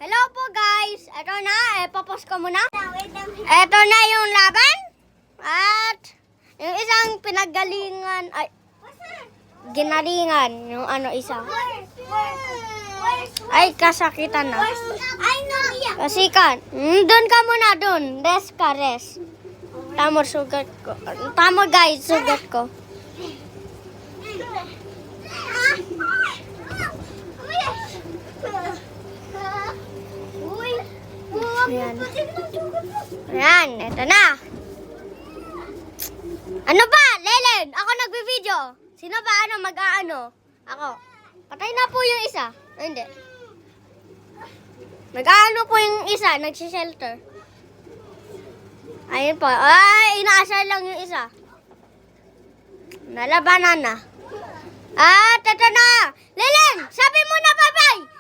Hello po guys. Ito na, papos ko muna. Ito na yung laban. At yung isang pinaggalingan, ay, ginalingan. Yung ano isa. Ay, kasakitan na. Kasikan. Doon ka muna, doon. Rest ka, rest. Tamo, sugat ko. Tamo guys, sugat ko. Ayan. Ayan, eto na. Ano ba? Lelen, ako nagbe-video. Sino ba mag-aano? Ako. Patay na po yung isa. Ay, hindi. Nag-aano po yung isa, nag-shelter. Ayun po. Ay, inaasar lang yung isa. Nalabanan na. At eto na. Lelen, sabi mo na bye-bye.